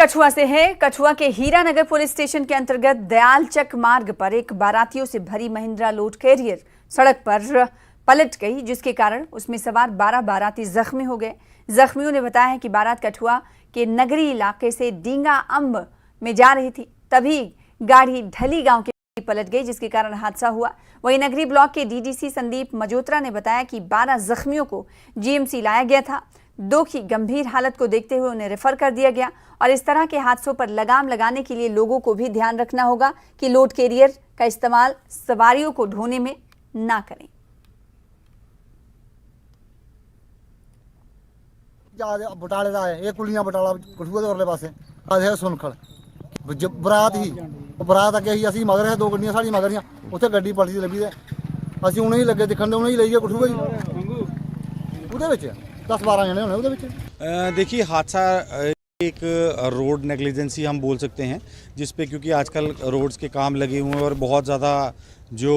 कछुआ से है। कछुआ के हीरानगर पुलिस स्टेशन के अंतर्गत दयालचक मार्ग पर एक बारातियों से भरी महिंद्रा लोड कैरियर सड़क पर पलट गई, जिसके कारण उसमें सवार 12 बाराती जख्मी हो गए। जख्मियों ने बताया है कि बारात कछुआ के नगरी इलाके से डींगा अम्ब में जा रही थी, तभी गाड़ी ढली गांव के पलट गई, जिसके कारण हादसा हुआ। वहीं नगरी ब्लॉक के डीडीसी संदीप मजोत्रा ने बताया कि 12 जख्मियों को जीएमसी लाया गया था। 2 की गंभीर हालत को देखते हुए उन्हें रेफर कर दिया गया। और इस तरह के हादसों पर लगाम लगाने के लिए लोगों को भी ध्यान रखना होगा कि लोड कैरियर का इस्तेमाल सवारियों को ढोने में ना करें। बटाले का है, एक कुलियां बटाला कठुआ दे पासे आज है सुनखल बरात ही बरात अगे ही असं मगर है, 2 गड्डियां साड़ी मगर उत्थे गड्डी पलटी लभी है, असं उन्हें ही लगे दिखन, उन्हें ही ले गए कठुआ ही 10-12 जने होने उहदे। देखिए, हादसा एक रोड नेग्लिजेंसी हम बोल सकते हैं, जिस पे क्योंकि आजकल रोड्स के काम लगे हुए हैं और बहुत ज़्यादा जो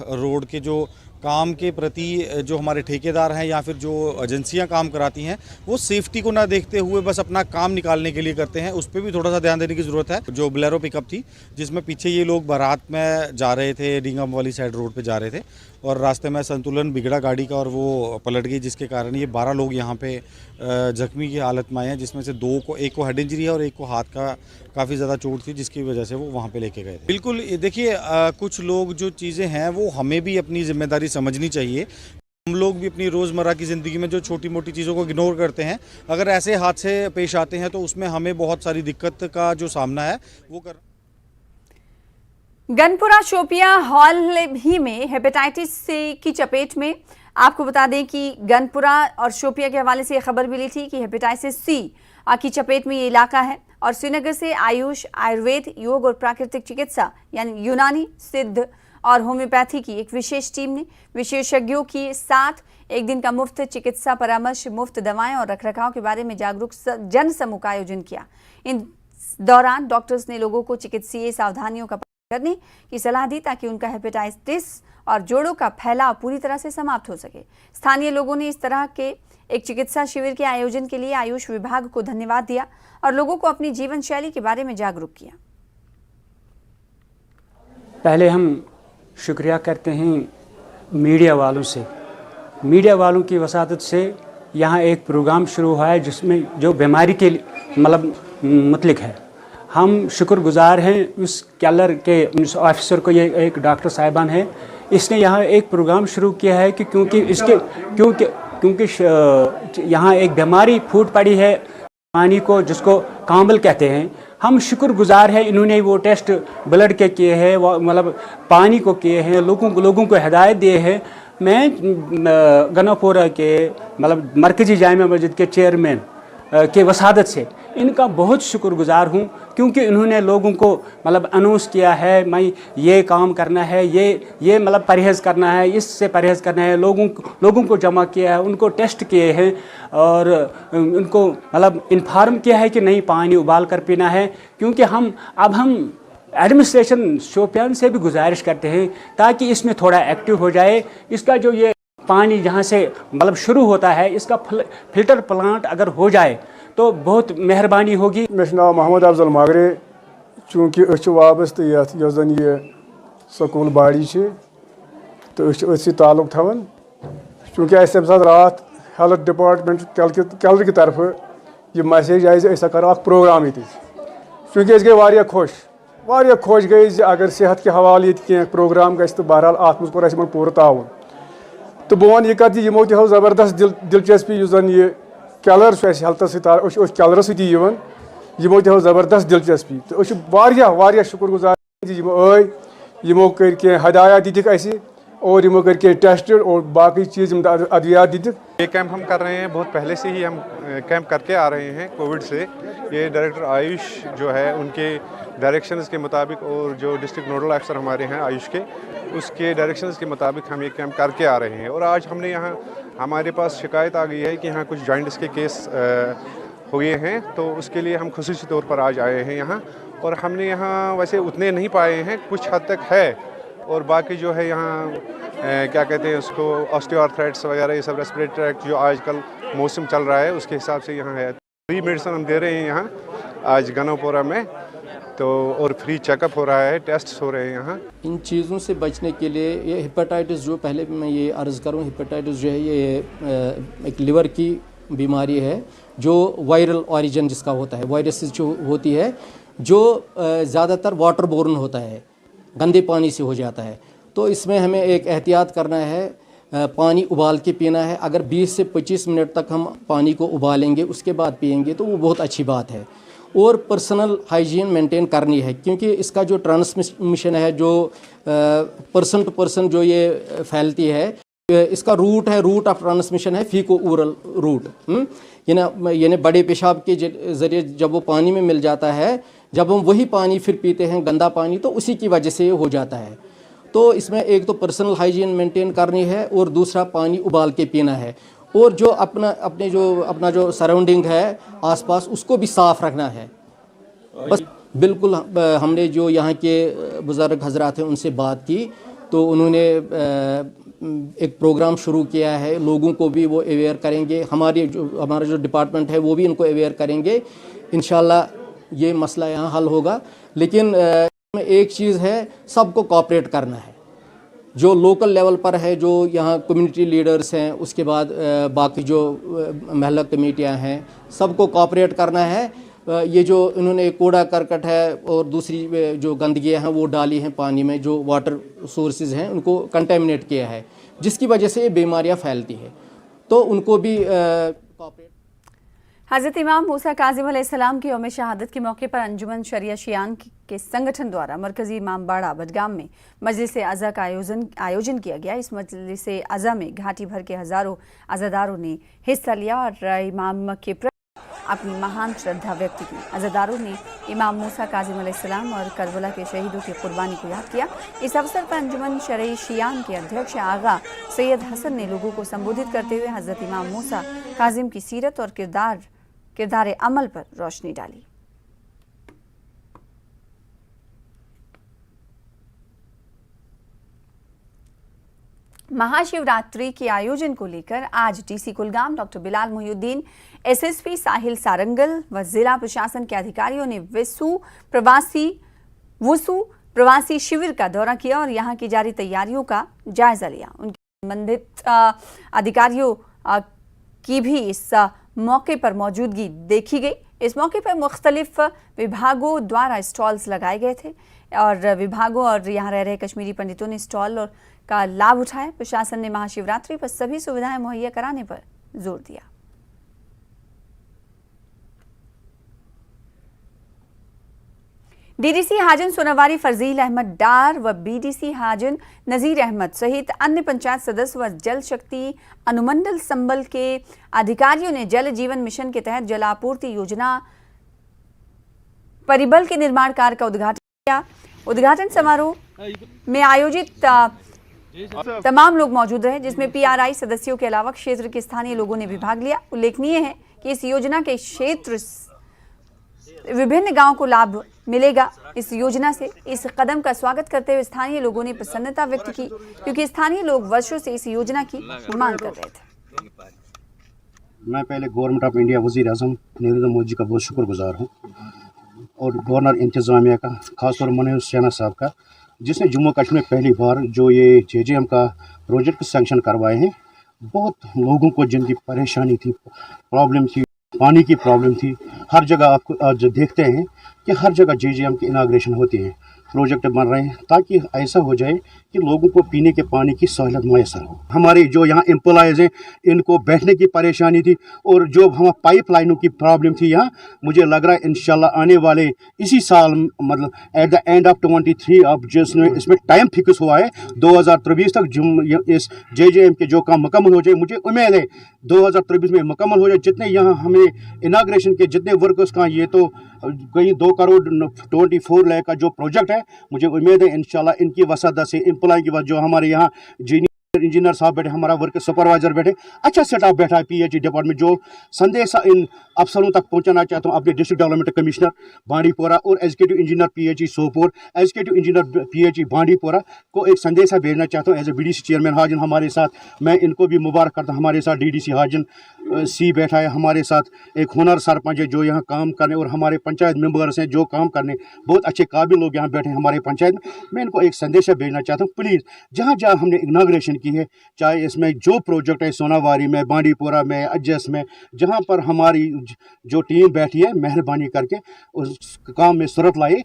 रोड के जो काम के प्रति जो हमारे ठेकेदार हैं या फिर जो एजेंसियां काम कराती हैं, वो सेफ्टी को ना देखते हुए बस अपना काम निकालने के लिए करते हैं। उस पर भी थोड़ा सा ध्यान देने की ज़रूरत है। जो बोलेरो पिकअप थी, जिसमें पीछे ये लोग बारात में जा रहे थे, डींगम वाली साइड रोड पे जा रहे थे और रास्ते में संतुलन बिगड़ा गाड़ी का और वो पलट गई, जिसके कारण ये 12 लोग यहाँ पे जख्मी की हालत में आए हैं, जिसमें से 2 को, एक को हेड इंजरी है और एक को हाथ का काफ़ी ज़्यादा चोट थी, जिसकी वजह से वो वहाँ पे लेके गए थे। बिल्कुल, देखिए, कुछ लोग जो चीज़ें हैं वो हमें भी अपनी जिम्मेदारी समझनी चाहिए। हम लोग भी अपनी रोज़मर्रा की ज़िंदगी में जो छोटी मोटी चीज़ों को इग्नोर करते हैं, अगर ऐसे हादसे पेश आते हैं तो उसमें हमें बहुत सारी दिक्कत का जो सामना है वो कर। गनपुरा शोपियां हॉल ही में हेपेटाइटिस से की चपेट में। आपको बता दें कि गनपुरा और शोपियां के हवाले से यह खबर मिली थी कि हेपेटाइटिस सी की चपेट में ये इलाका है। और श्रीनगर से आयुष, आयुर्वेद, योग और प्राकृतिक चिकित्सा यानी यूनानी, सिद्ध और होम्योपैथी की एक विशेष टीम ने विशेषज्ञों के साथ एक दिन का मुफ्त चिकित्सा परामर्श, मुफ्त दवाएं और रखरखाव के बारे में जागरूक जन समूह का आयोजन किया। इन दौरान डॉक्टर्स ने लोगों को चिकित्सीय सावधानियों का करने की सलाह दी ताकि उनका हेपेटाइटिस और जोड़ों का फैलाव पूरी तरह से समाप्त हो सके। स्थानीय लोगों ने इस तरह के एक चिकित्सा शिविर के आयोजन के लिए आयुष विभाग को धन्यवाद दिया और लोगों को अपनी जीवन शैली के बारे में जागरूक किया। पहले हम शुक्रिया करते हैं मीडिया वालों से। मीडिया वालों की वसादत से यहाँ एक प्रोग्राम शुरू हुआ है जिसमें जो बीमारी के मतलब है। हम शुक्रगुजार हैं उस केलर के उस ऑफिसर को, ये एक डॉक्टर साहिबान है, इसने यहाँ एक प्रोग्राम शुरू किया है कि क्योंकि यहाँ एक बीमारी फूट पड़ी है पानी को, जिसको कांबल कहते हैं। हम शुक्रगुजार हैं, इन्होंने वो टेस्ट ब्लड के किए हैं, वो मतलब पानी को किए हैं, लोगों को हिदायत दिए हैं। मैं गनापुरा के मतलब मरकजी जामिया मस्जिद के चेयरमैन के वसादत से इनका बहुत शुक्रगुजार हूँ, क्योंकि इन्होंने लोगों को मतलब अनाउंस किया है, मैं ये काम करना है, ये मतलब परहेज़ करना है, इससे परहेज़ करना है। लोगों को जमा किया है, उनको टेस्ट किए हैं और उनको मतलब इन्फॉर्म किया है कि नहीं पानी उबाल कर पीना है। क्योंकि हम एडमिनिस्ट्रेशन शोपियान से भी गुजारिश करते हैं ताकि इसमें थोड़ा एक्टिव हो जाए। इसका जो ये पानी जहाँ से मतलब शुरू होता है, इसका फिल्टर प्लांट अगर हो जाए तो बहुत मेहरबानी होगी। मेरा नाम मोहम्मद अफजल मागरे, चूँकि वाबस्त ये स्कूल बाड़ी तो ताल्लुक थवन, चूँकि अस तम साथ रात हेल्थ डिपार्टमेंट कैलर की तरफ ये मैसेज आई कर प्रोग्राम ये, चूँकि गई वारिया खुश गई अगर सेहत के हवाले ये प्रोग्राम गई तो बहरहाल अत मज कोर पूरा ताउन। तो बह वन यह कत यमो तह ज़बरदस्त दिलचस्पी उस जन यह कैलर हेल्थस कैलर यमो तह ज़बरदस्त दिलचस्पी। तो वारिया शुक्रगुजार यमो कर हदायत दिख और यमो कर टेस्ट और बाकी चीज़ अद्वियात दिख। ये कैंप हम कर रहे हैं, बहुत पहले से ही हम कैंप करके आ रहे हैं कोविड से। ये डायरेक्टर आयुष जो है उनके डायरेक्शंस के मुताबिक और जो डिस्ट्रिक्ट नोडल अफसर हमारे हैं आयुष के, उसके डायरेक्शंस के मुताबिक हम ये कैंप करके आ रहे हैं। और आज हमने यहाँ हमारे पास शिकायत आ गई है कि यहाँ कुछ जॉइंट्स के केस हुए हैं, तो उसके लिए हम खुसूसी तौर पर आज आए हैं यहाँ। और हमने यहाँ वैसे उतने नहीं पाए हैं, कुछ हद तक है, और बाकी जो है यहाँ क्या कहते हैं उसको ऑस्टियोआर्थराइटिस वगैरह ये सब रेस्पिरेटरी ट्रैक्ट जो आजकल मौसम चल रहा है उसके हिसाब से यहाँ है। फ्री मेडिसिन हम दे रहे हैं यहाँ आज गनोपोरा में, तो और फ्री चेकअप हो रहा है, टेस्ट हो रहे हैं यहाँ। इन चीज़ों से बचने के लिए ये हेपेटाइटिस जो पहले मैं ये अर्ज़ करूँ, हेपेटाइटिस जो है ये एक लिवर की बीमारी है जो वायरल ओरिजिन जिसका होता है, वायरस जो होती है जो ज़्यादातर वाटर बोर्न होता है, गंदे पानी से हो जाता है। तो इसमें हमें एक एहतियात करना है, पानी उबाल के पीना है। अगर 20 से 25 मिनट तक हम पानी को उबालेंगे उसके बाद पिएंगे तो वो बहुत अच्छी बात है। और पर्सनल हाइजीन मेंटेन करनी है, क्योंकि इसका जो ट्रांसमिशन है जो पर्सन टू पर्सन जो ये फैलती है, इसका रूट ऑफ ट्रांसमिशन है फीको ओरल रूट। यानी बड़े पेशाब के ज़रिए जब वो पानी में मिल जाता है, जब हम वही पानी फिर पीते हैं गंदा पानी, तो उसी की वजह से ये हो जाता है। तो इसमें एक तो पर्सनल हाइजीन मेंटेन करनी है और दूसरा पानी उबाल के पीना है। और जो अपना जो सराउंडिंग है आसपास उसको भी साफ़ रखना है। बस बिल्कुल हमने जो यहाँ के बुज़ुर्ग हजरात हैं उनसे बात की, तो उन्होंने एक प्रोग्राम शुरू किया है, लोगों को भी वो अवेयर करेंगे, हमारा जो डिपार्टमेंट है वो भी इनको अवेयर करेंगे। इंशाल्लाह ये मसला यहाँ हल होगा। लेकिन एक चीज़ है, सबको कोऑपरेट करना है, जो लोकल लेवल पर है, जो यहाँ कम्युनिटी लीडर्स हैं, उसके बाद बाकी जो महल्ला कमेटियाँ हैं, सबको कोऑपरेट करना है। ये जो इन्होंने कूड़ा करकट है और दूसरी जो गंदगियाँ हैं वो डाली हैं पानी में, जो वाटर सोर्सेज हैं उनको कंटेमिनेट किया है, जिसकी वजह से ये बीमारियाँ फैलती है, तो उनको भी कोऑपरेट। हज़रत इमाम मूसा काज़िम अलैहिस्सलाम की यौम शहादत के मौके पर अंजुमन शरिया शियान के संगठन द्वारा मरकज़ी इमाम बाड़ा बडगाम में मजलिस अज़ा का आयोजन किया गया। इस मजलिस अज़ा में घाटी भर के हज़ारों अज़ादारों ने हिस्सा लिया और इमाम के प्रति अपनी महान श्रद्धा व्यक्त की। अज़ादारों ने इमाम मूसा काज़िम अलैहिस्सलाम और करबला के शहीदों की कुर्बानी को याद किया। इस अवसर पर अंजुमन शरई शियान के अध्यक्ष आगा सैयद हसन ने लोगों को संबोधित करते हुए हज़रत इमाम मूसा काज़िम की सीरत और किरदार अमल पर रोशनी डाली। महाशिवरात्रि के आयोजन को लेकर आज DC Kulgam doctor Bilal Mohiuddin, SSP Sahil Sarangal व जिला प्रशासन के अधिकारियों ने वुसू प्रवासी शिविर का दौरा किया और यहां की जारी तैयारियों का जायजा लिया। उनके संबंधित अधिकारियों की भी इस मौके पर मौजूदगी देखी गई। इस मौके पर मुख्तलिफ विभागों द्वारा स्टॉल्स लगाए गए थे और विभागों और यहाँ रह रहे कश्मीरी पंडितों ने स्टॉल का लाभ उठाया। प्रशासन ने महाशिवरात्रि पर सभी सुविधाएं मुहैया कराने पर जोर दिया। डीडीसी हाजन सोनावारी फरजील अहमद डार व बीडीसी हाजन नज़ीर अहमद सहित अन्य पंचायत सदस्य व जल शक्ति अनुमंडल संबल के अधिकारियों ने जल जीवन मिशन के तहत जल आपूर्ति योजना परिबल के निर्माण कार्य का उद्घाटन किया। उद्घाटन समारोह में आयोजित तमाम लोग मौजूद रहे, जिसमें पीआरआई सदस्यों के अलावा क्षेत्र के स्थानीय लोगों ने भी भाग लिया। उल्लेखनीय है कि इस योजना के क्षेत्र विभिन्न गांवों को लाभ मिलेगा। इस योजना से इस कदम का स्वागत करते हुए स्थानीय लोगों ने प्रसन्नता व्यक्त की, क्योंकि स्थानीय लोग वर्षों से इस योजना की मांग कर रहे थे। मैं पहले गवर्नमेंट ऑफ इंडिया वज़ीर आज़म नरेंद्र मोदी जी का बहुत शुक्रगुजार हूँ और गवर्नर इंतज़ामिया का, खासतौर मनोहर सिन्हा साहब का, जिसने जम्मू कश्मीर पहली बार जो ये जेजेएम का प्रोजेक्ट सैंक्शन करवाए हैं। बहुत लोगों को जिनकी परेशानी थी, प्रॉब्लम थी, पानी की प्रॉब्लम थी, हर जगह आपको आज देखते हैं कि हर जगह जेजेएम की इनाग्रेशन होती है, प्रोजेक्ट बन रहे हैं, ताकि ऐसा हो जाए कि लोगों को पीने के पानी की सहूलत मैसर हो। हमारे जो यहाँ एम्प्लॉयज़ हैं इनको बैठने की परेशानी थी और जो हम पाइप लाइनों की प्रॉब्लम थी यहाँ, मुझे लग रहा है इंशाल्लाह आने वाले इसी साल, मतलब एट द एंड ऑफ 23 अब जिसमें इसमें टाइम फिक्स हुआ है 2023 तक इस जेजेएम के जो काम मुकम्मल हो जाए। मुझे उम्मीद है 2023 में मुकम्मल हो जाए। जितने यहाँ हमें इनाग्रेशन के जितने वर्कर्स का, ये तो कहीं 2 करोड़ 24 लाख का जो प्रोजेक्ट है, मुझे उम्मीद है इंशाल्लाह इनकी वसादत से एम्प्लॉय की बात जो हमारे यहाँ इंजीनियर साहब बैठे, हमारा वर्क सुपरवाइजर बैठे, अच्छा स्टाफ बैठा है पीएचई डिपार्टमेंट। जो संदेश इन अफसरों तक पहुंचाना चाहता हूं अपने डिस्ट्रिक्ट डेवलपमेंट कमिश्नर बांडीपोरा और educative engineer PHE Sopore, educative engineer PHE Bandipora को एक संदेशा भेजना चाहता हूं। As a BDC chairman Hajin हमारे साथ, मैं इनको भी मुबारक करता हूं। हमारे साथ डीडीसी हाजिन सी बैठा है, हमारे साथ एक हुनर सरपंच है जो यहाँ काम करने, और हमारे पंचायत मेंबर्स हैं जो काम करने, बहुत अच्छे काबिल लोग यहाँ बैठे हैं हमारे पंचायत में। मैं इनको एक संदेशा भेजना चाहता हूँ, प्लीज़ जहाँ जहाँ हमने इनाग्रेशन की है, चाहे इसमें जो प्रोजेक्ट है सोनावारी में, बांडीपोरा में, अज्जस में, जहाँ पर हमारी जो टीम बैठी है, मेहरबानी करके उस काम में सूरत लाए।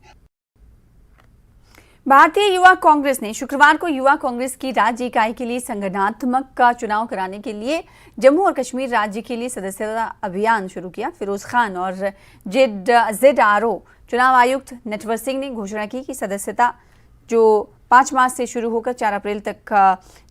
भारतीय युवा कांग्रेस ने शुक्रवार को युवा कांग्रेस की राज्य इकाई के लिए संगठनात्मक का चुनाव कराने के लिए जम्मू और कश्मीर राज्य के लिए सदस्यता अभियान शुरू किया। फिरोज खान और ZRO चुनाव आयुक्त नटवर सिंह ने घोषणा की कि सदस्यता जो 5 मार्च से शुरू होकर 4 अप्रैल तक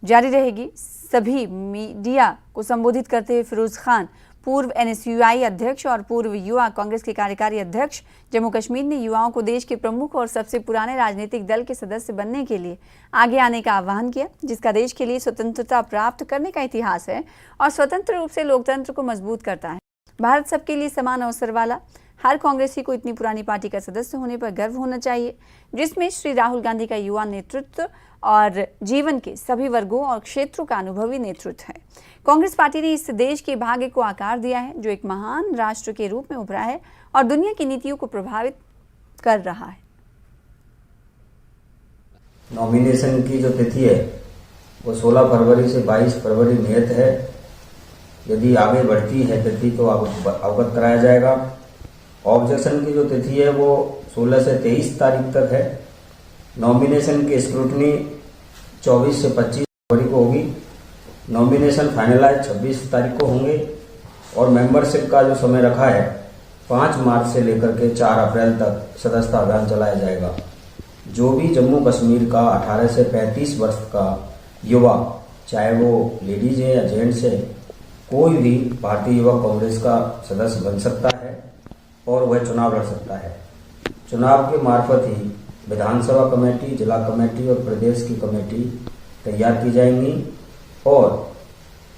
जारी रहेगी। सभी मीडिया को संबोधित करते हुए फिरोज खान, पूर्व NSUI अध्यक्ष और पूर्व युवा कांग्रेस के कार्यकारी अध्यक्ष जम्मू कश्मीर, ने युवाओं को देश के प्रमुख और सबसे पुराने राजनीतिक दल के सदस्य बनने के लिए आगे आने का आह्वान किया, जिसका देश के लिए स्वतंत्रता प्राप्त करने का इतिहास है और स्वतंत्र रूप से लोकतंत्र को मजबूत करता है। भारत सबके लिए समान अवसर वाला, हर कांग्रेसी को इतनी पुरानी पार्टी का सदस्य होने पर गर्व होना चाहिए, जिसमें श्री राहुल गांधी का युवा नेतृत्व और जीवन के सभी वर्गों और क्षेत्रों का अनुभवी नेतृत्व है। कांग्रेस पार्टी ने इस देश के भाग्य को आकार दिया है, जो एक महान राष्ट्र के रूप में उभरा है और दुनिया की नीतियों को प्रभावित कर रहा है। नॉमिनेशन की जो तिथि है वो 16 फरवरी से 22 फरवरी नियत है। यदि आगे बढ़ती है तिथि तो अवगत कराया जाएगा। ऑब्जेक्शन की जो तिथि है वो 16 से 23 तारीख तक है। नॉमिनेशन की स्क्रूटनी 24 से 25 फरवरी को होगी। नॉमिनेशन फाइनलाइज 26 तारीख को होंगे और मेंबरशिप का जो समय रखा है 5 मार्च से लेकर के 4 अप्रैल तक सदस्यता अभियान चलाया जाएगा। जो भी जम्मू कश्मीर का 18 से 35 वर्ष का युवा, चाहे वो लेडीज है या जेंट्स है, कोई भी भारतीय युवा कांग्रेस का सदस्य बन सकता है और वह चुनाव लड़ सकता है। चुनाव के मार्फत ही विधानसभा कमेटी, जिला कमेटी और प्रदेश की कमेटी तैयार की जाएंगी और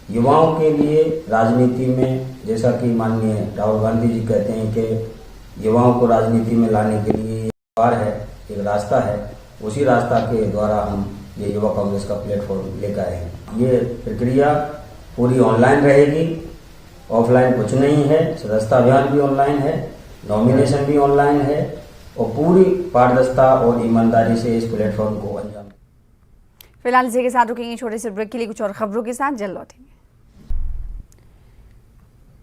युवाओं के लिए राजनीति में, जैसा कि माननीय राहुल गांधी जी कहते हैं कि युवाओं को राजनीति में लाने के लिए एक द्वार है, एक रास्ता है, उसी रास्ता के द्वारा हम ये युवा कांग्रेस का प्लेटफॉर्म लेकर आए हैं। ये प्रक्रिया पूरी ऑनलाइन रहेगी, ऑफलाइन कुछ नहीं है। सदस्यता अभियान भी ऑनलाइन है, नॉमिनेशन भी ऑनलाइन है और पूरी पारदर्शिता और ईमानदारी से इस प्लेटफॉर्म को अंजाम। फिलहाल इसी के साथ रुकेंगे छोटे से ब्रेक के लिए, कुछ और खबरों के साथ जल्द लौटेंगे।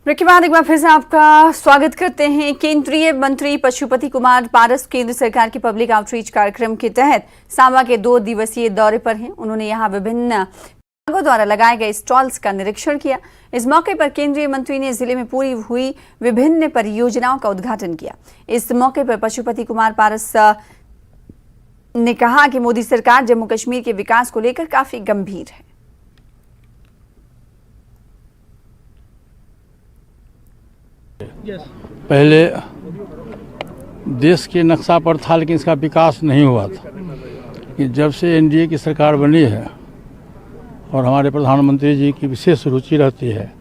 ब्रेक के बाद एक बार फिर से आपका स्वागत करते हैं। केंद्रीय मंत्री पशुपति कुमार पारस केंद्र सरकार के पब्लिक आउटरीच कार्यक्रम के तहत सांबा के 2 दिवसीय दौरे पर हैं। उन्होंने यहां विभिन्न विभागों द्वारा लगाए गए स्टॉल्स का निरीक्षण किया। इस मौके पर केंद्रीय मंत्री ने जिले में पूरी हुई विभिन्न परियोजनाओं का उद्घाटन किया। इस मौके पर पशुपति कुमार पारस ने कहा कि मोदी सरकार जम्मू कश्मीर के विकास को लेकर काफी गंभीर है। पहले देश के नक्शा पर था, लेकिन इसका विकास नहीं हुआ था। कि जब से एनडीए की सरकार बनी है और हमारे प्रधानमंत्री जी की विशेष रुचि रहती है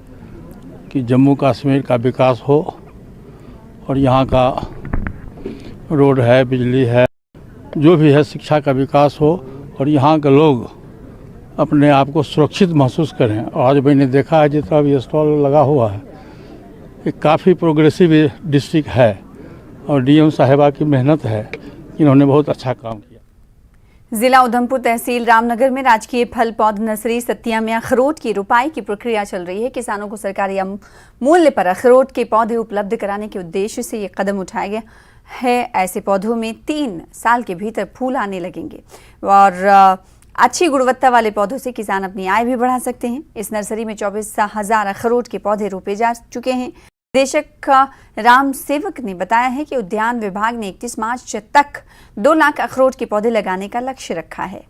कि जम्मू कश्मीर का विकास हो और यहाँ का रोड है, बिजली है, जो भी है, शिक्षा का विकास हो और यहाँ के लोग अपने आप को सुरक्षित महसूस करें। और आज मैंने देखा है जितना भी स्टॉल लगा हुआ है, ये काफ़ी प्रोग्रेसिव डिस्ट्रिक्ट है और डीएम साहिबा की मेहनत है, इन्होंने बहुत अच्छा काम किया। जिला उधमपुर तहसील रामनगर में राजकीय फल पौध नर्सरी सत्या में अखरोट की रोपाई की प्रक्रिया चल रही है। किसानों को सरकारी मूल्य पर अखरोट के पौधे उपलब्ध कराने के उद्देश्य से ये कदम उठाया गया है। ऐसे पौधों में 3 साल के भीतर फूल आने लगेंगे और अच्छी गुणवत्ता वाले पौधों से किसान अपनी आय भी बढ़ा सकते हैं। इस नर्सरी में 24,000 अखरोट के पौधे रोपे जा चुके हैं। निदेशक राम सेवक ने बताया है कि उद्यान विभाग ने 31 मार्च तक 2 लाख अखरोट के पौधे लगाने का लक्ष्य रखा है।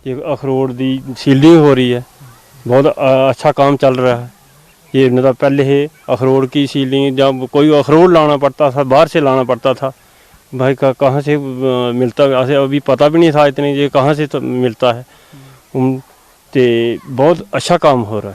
ये अखरोट की सीलिंग हो रही है, बहुत अच्छा काम चल रहा है। ये मतलब पहले अखरोट की सीलिंग, जब कोई अखरोट लाना पड़ता था, बाहर से लाना पड़ता था, भाई कहाँ से मिलता है, अभी पता भी नहीं था इतने ये कहाँ से तो मिलता है। तो बहुत अच्छा काम हो रहा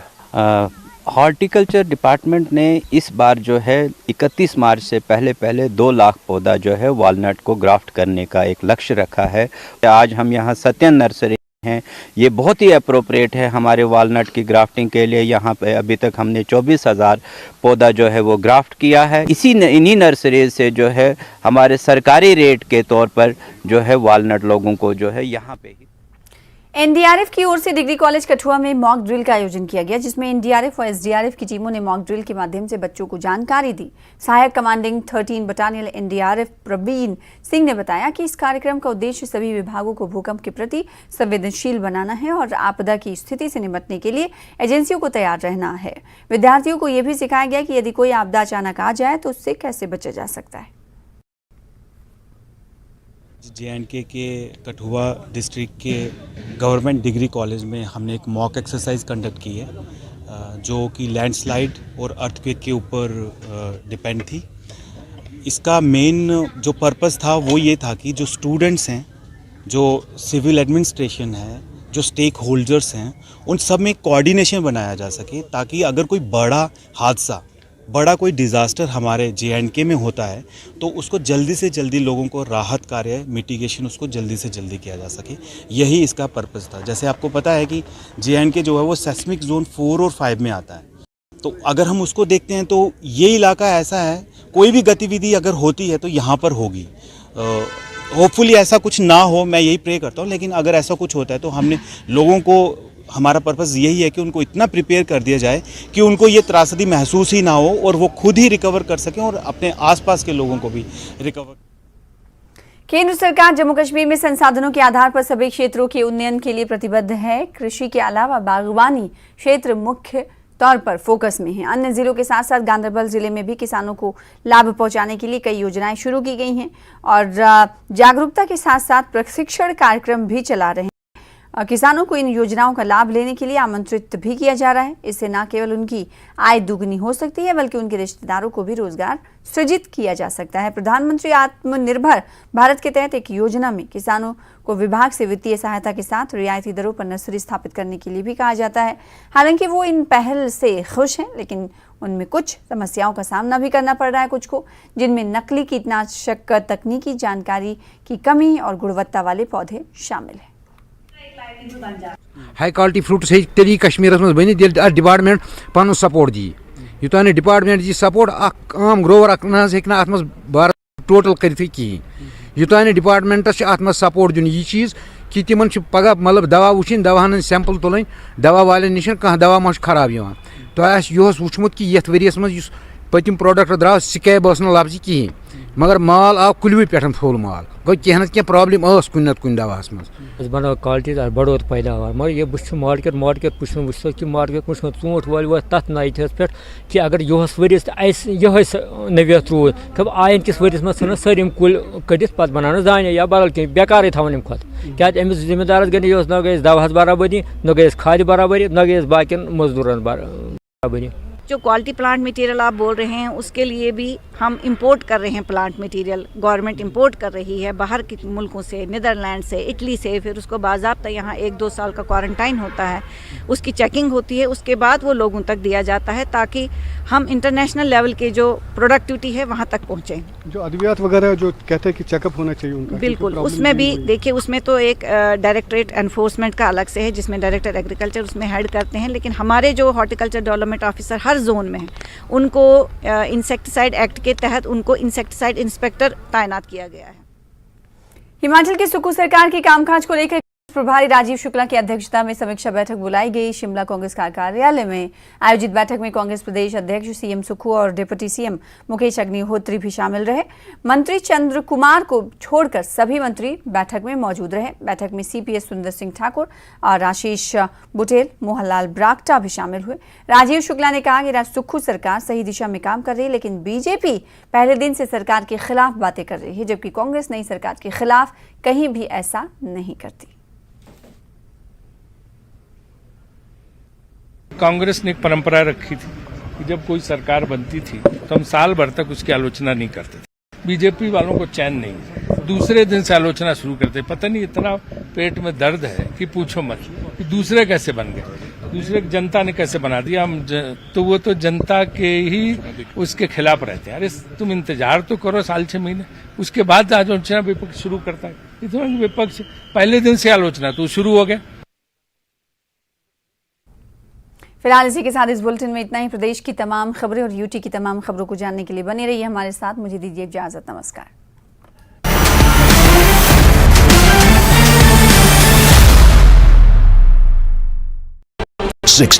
है। हॉर्टिकल्चर डिपार्टमेंट ने इस बार जो है 31 मार्च से पहले 2 लाख पौधा जो है वॉलनट को ग्राफ्ट करने का एक लक्ष्य रखा है। आज हम यहाँ सत्यन नर्सरी हैं, ये बहुत ही अप्रोप्रिएट है हमारे वॉलनट की ग्राफ्टिंग के लिए। यहाँ पे अभी तक हमने 24,000 पौधा जो है वो ग्राफ्ट किया है। इन्हीं नर्सरी से जो है हमारे सरकारी रेट के तौर पर जो है वॉलनट लोगों को जो है यहाँ पे ही। एनडीआरएफ की ओर से डिग्री कॉलेज कठुआ में मॉक ड्रिल का आयोजन किया गया, जिसमें एनडीआरएफ और एसडीआरएफ की टीमों ने मॉक ड्रिल के माध्यम से बच्चों को जानकारी दी। सहायक commanding 13 battalion NDRF Praveen Singh ने बताया कि इस कार्यक्रम का उद्देश्य सभी विभागों को भूकंप के प्रति संवेदनशील बनाना है और आपदा की स्थिति से निपटने के लिए एजेंसियों को तैयार रहना है। विद्यार्थियों को यह भी सिखाया गया कि यदि कोई आपदा अचानक आ जाए तो उससे कैसे बचा जा सकता है। JNK के कठुआ डिस्ट्रिक्ट के गवर्नमेंट डिग्री कॉलेज में हमने एक मॉक एक्सरसाइज कंडक्ट की है, जो कि लैंडस्लाइड और अर्थक्वेक के ऊपर डिपेंड थी। इसका मेन जो पर्पस था वो ये था कि जो स्टूडेंट्स हैं, जो सिविल एडमिनिस्ट्रेशन है, जो स्टेक होल्डर्स हैं, उन सब में कोऑर्डिनेशन बनाया जा सके, ताकि अगर कोई बड़ा हादसा, बड़ा कोई डिज़ास्टर हमारे JNK में होता है तो उसको जल्दी से जल्दी लोगों को राहत कार्य, मिटिगेशन उसको जल्दी से जल्दी किया जा सके। यही इसका पर्पस था। जैसे आपको पता है कि JNK जो है वो सेस्मिक जोन 4 और 5 में आता है, तो अगर हम उसको देखते हैं तो ये इलाका ऐसा है, कोई भी गतिविधि अगर होती है तो यहाँ पर होगी। होपफुली ऐसा कुछ ना हो, मैं यही प्रे करता हूँ, लेकिन अगर ऐसा कुछ होता है तो हमने लोगों को, हमारा पर्पस यही है कि उनको इतना प्रिपेयर कर दिया जाए कि उनको ये त्रासदी महसूस ही ना हो और वो खुद ही रिकवर कर सकें और अपने आसपास के लोगों को भी रिकवर। केंद्र सरकार जम्मू कश्मीर में संसाधनों के आधार पर सभी क्षेत्रों के उन्नयन के लिए प्रतिबद्ध है। कृषि के अलावा बागवानी क्षेत्र मुख्य तौर पर फोकस में है। अन्य जिलों के साथ साथ गांधरबल जिले में भी किसानों को लाभ पहुंचाने के लिए कई योजनाएं शुरू की गई हैं और जागरूकता के साथ साथ प्रशिक्षण कार्यक्रम भी चला रहे हैं। किसानों को इन योजनाओं का लाभ लेने के लिए आमंत्रित भी किया जा रहा है। इससे न केवल उनकी आय दुगनी हो सकती है, बल्कि उनके रिश्तेदारों को भी रोजगार सृजित किया जा सकता है। प्रधानमंत्री आत्मनिर्भर भारत के तहत एक योजना में किसानों को विभाग से वित्तीय सहायता के साथ रियायती दरों पर नर्सरी स्थापित करने के लिए भी कहा जाता है। हालांकि वो इन पहल से खुश हैं, लेकिन उनमें कुछ समस्याओं का सामना भी करना पड़ रहा है कुछ को, जिनमें नकली कीटनाशक, तकनीकी जानकारी की कमी और गुणवत्ता वाले पौधे शामिल हैं। हाई क्वालिटी फ्रूट्स है तेली कश्मीर में बन डिपार्टमेंट पन सपोर्ट दी, यूता ने डिपार्टमेंट दी सपोर्ट आम ग्रोवर अत भारत टोटल कर कहें, यूता ने डिपार्टमेंटस अत सपोर्ट दिन यह चीज़ कि तिमन पगह मतलब दवा वुचिन, दवाहन सैंपल तुलन, दवा वाले निश कह दवा मा खराब तो यह वुचमुत कि ये वरियस मज पतिम प्रोडक्ट द्राव स्कैब लफ्ज कहें, मगर माल आव कुलवे पे फुल माल गो कह ना प्रॉब्लम कुन कुन दवास मज बनो क्वालिटी बढ़ो पैदावार। मगर ये बस मार्केट पुछन वो कि मार्केट पुछन ूंट वाल तथ नाइथस पे कि अगर यहस वरियस ये नवियत रूद तब आयन किस वरियस मह सारिम कुल कड़ित पे बनाना दाने या बदल कह बेकार थवन खुद क्या अमिस जिम्मेदार गई न गई दवा बराबरी, न गई खाद बराबरी, न गई बाकी मजदूरन बराबरी। जो क्वालिटी प्लांट मटेरियल आप बोल रहे हैं उसके लिए भी हम इंपोर्ट कर रहे हैं प्लांट मटेरियल, गवर्नमेंट इंपोर्ट कर रही है बाहर के मुल्कों से, नीदरलैंड से, इटली से। फिर उसको बाज़ाब्ता यहाँ 1-2 साल का क्वारंटाइन होता है, उसकी चेकिंग होती है, उसके बाद वो लोगों तक दिया जाता है ताकि हम इंटरनेशनल लेवल के जो प्रोडक्टिविटी है वहाँ तक पहुँचें। जो अद्वियात वगैरह जो कहते हैं कि चेकअप होना चाहिए उनका, बिल्कुल उसमें भी देखिए, उसमें तो एक डायरेक्टरेट एनफोर्समेंट का अलग से है जिसमें डायरेक्टर एग्रीकल्चर उसमें हेड करते हैं, लेकिन हमारे जो हॉर्टिकल्चर डेवलपमेंट ऑफिसर हर जोन में है उनको इंसेक्टिसाइड एक्ट के तहत उनको इंसेक्टिसाइड इंस्पेक्टर तैनात किया गया है। हिमाचल की सुक्खू सरकार के कामकाज को लेकर प्रभारी राजीव शुक्ला की अध्यक्षता में समीक्षा बैठक बुलाई गई। शिमला कांग्रेस कार्यालय में आयोजित बैठक में कांग्रेस प्रदेश अध्यक्ष सीएम सुक्खू और डिप्टी सीएम मुकेश अग्निहोत्री भी शामिल रहे। मंत्री चंद्र कुमार को छोड़कर सभी मंत्री बैठक में मौजूद रहे। बैठक में CPS सुंदर सिंह ठाकुर और आशीष बुटेल, मोहनलाल ब्राक्टा भी शामिल हुए। राजीव शुक्ला ने कहा कि सुक्खू सरकार सही दिशा में काम कर रही है, लेकिन बीजेपी पहले दिन से सरकार के खिलाफ बातें कर रही है, जबकि कांग्रेस नई सरकार के खिलाफ कहीं भी ऐसा नहीं करती। कांग्रेस ने एक परंपरा रखी थी कि जब कोई सरकार बनती थी तो हम साल भर तक उसकी आलोचना नहीं करते थे। बीजेपी वालों को चैन नहीं है। दूसरे दिन से आलोचना शुरू करते, पता नहीं इतना पेट में दर्द है कि पूछो मत, कि दूसरे कैसे बन गए, दूसरे जनता ने कैसे बना दिया। तो वो तो जनता के ही उसके खिलाफ रहते हैं। अरे तुम इंतजार तो करो साल 6 महीने, उसके बाद आलोचना विपक्ष शुरू करता है। इतना विपक्ष पहले दिन से आलोचना तो शुरू हो गया। फिलहाल इसी के साथ इस बुलेटिन में इतना ही। प्रदेश की तमाम खबरें और यूटी की तमाम खबरों को जानने के लिए बने रहिए हमारे साथ। मुझे दीजिए इजाजत, नमस्कार। 60